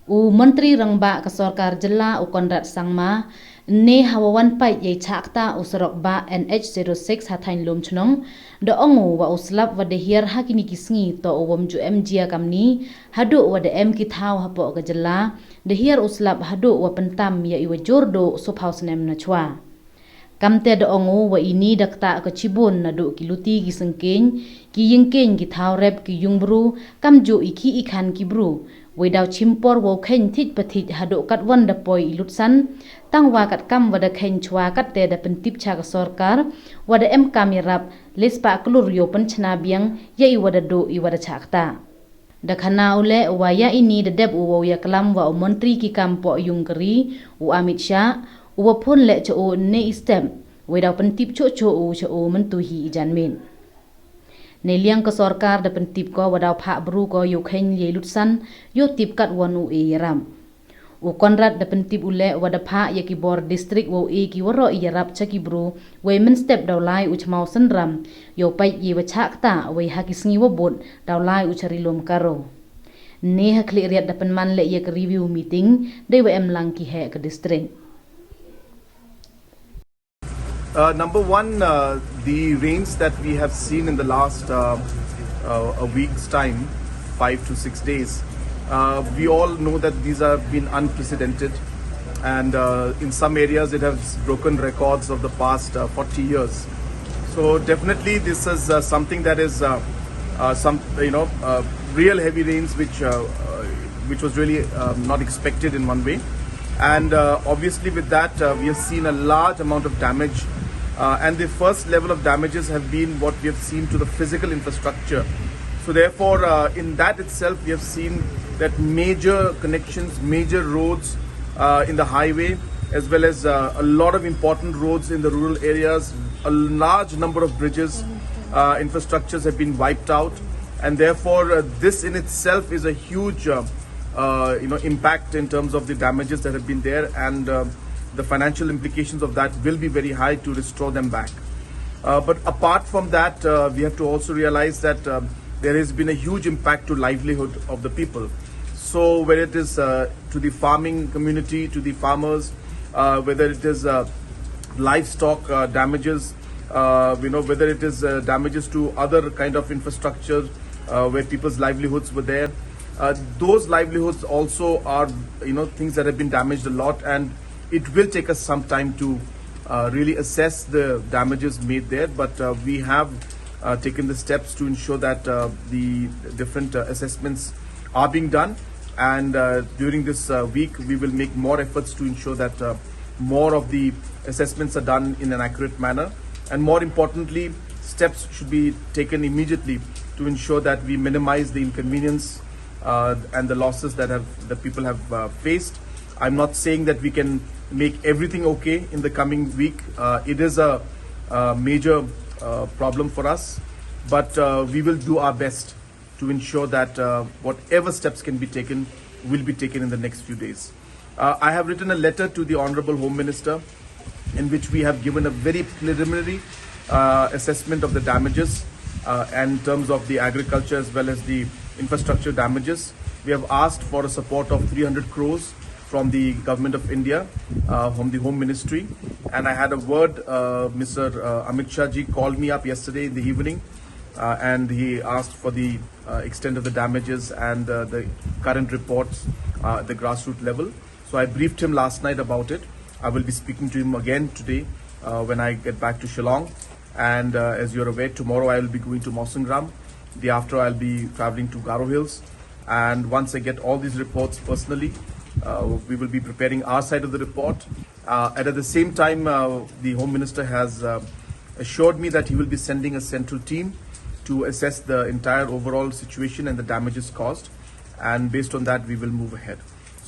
U Menteri Rangba ke Sorkar Jela u Conrad Sangma ne hawawan pai ye chah ktah u sorok ba NH06 hatain lum chnong do ongu wa uslap wa de hier hakini kisngi to wom ju MJ kamni hadu wa de M kithaw hapo ke Jela de hier uslap hadu wa pentam ya iwa jordo sop house nem na chwa kamte do ongu wa ini dakta ke Cibun na do kiluti gisengkeng ki yengkeng kithaw rep ki yungbru kamju iki ikhan kibru Without chimpor wo khen thit pathit hado kat wan da poi ilutsan tang wa kat kam wada khen chwa kat te da pentip cha ka sorkar wada em kam yarap lespa klur yo pynchna biang yei wada do I wada chakta da khana ule wa ya ini da deb wo ya kalam wa menteri ki kam po yung keri u Amit Shah u phun le cho ne istem without pentip cho cho mentuhi janmin Neliang ke sorkar da pentip ko wadaw pha bru ko yu khen ye lutsan yo tip kat wanu e yaram u Conrad da pentip ule wada pha ye ki bor district wo e ki woro yarap cha ki bru we men step daw lai u chmau sanram yo pai ye wa chak ta we ha ki sngi wo bot daw lai u chari lom karo ne ha kli riat da pen man le ye ke review meeting de we em lang ki he ke district Number one, the rains that we have seen in the last a week's time, 5 to 6 days, we all know that these have been unprecedented, and in some areas it has broken records of the past 40 years. So definitely this is something that is real heavy rains which was really not expected in one way, and obviously with that we have seen a large amount of damage. And the first level of damages have been what we have seen to the physical infrastructure. So therefore, in that itself, we have seen that major connections, major roads in the highway, as well as a lot of important roads in the rural areas, a large number of bridges, infrastructures have been wiped out. And therefore, this in itself is a huge impact in terms of the damages that have been there, and the financial implications of that will be very high to restore them back. But apart from that, we have to also realize that there has been a huge impact to livelihood of the people. So whether it is to the farming community, to the farmers, whether it is livestock damages, whether it is damages to other kind of infrastructure where people's livelihoods were there, those livelihoods also are things that have been damaged a lot, and it will take us some time to really assess the damages made there, but we have taken the steps to ensure that the different assessments are being done, and during this week we will make more efforts to ensure that more of the assessments are done in an accurate manner, and more importantly, steps should be taken immediately to ensure that we minimize the inconvenience and the losses that the people have faced. I'm not saying that we can make everything okay in the coming week. It is a major problem for us, but we will do our best to ensure that whatever steps can be taken will be taken in the next few days. I have written a letter to the Honorable Home Minister in which we have given a very preliminary assessment of the damages and in terms of the agriculture as well as the infrastructure damages. We have asked for a support of 300 crores from the Government of India, from the Home Ministry. And I had a word, Mr. Amit Shah ji called me up yesterday in the evening, and he asked for the extent of the damages and the current reports at the grassroots level. So I briefed him last night about it. I will be speaking to him again today when I get back to Shillong. And as you're aware, tomorrow I will be going to Mawsyngram. The after I'll be traveling to Garo Hills. And once I get all these reports personally, we will be preparing our side of the report. And at the same time, the Home Minister has assured me that he will be sending a central team to assess the entire overall situation and the damages caused. And based on that, we will move ahead.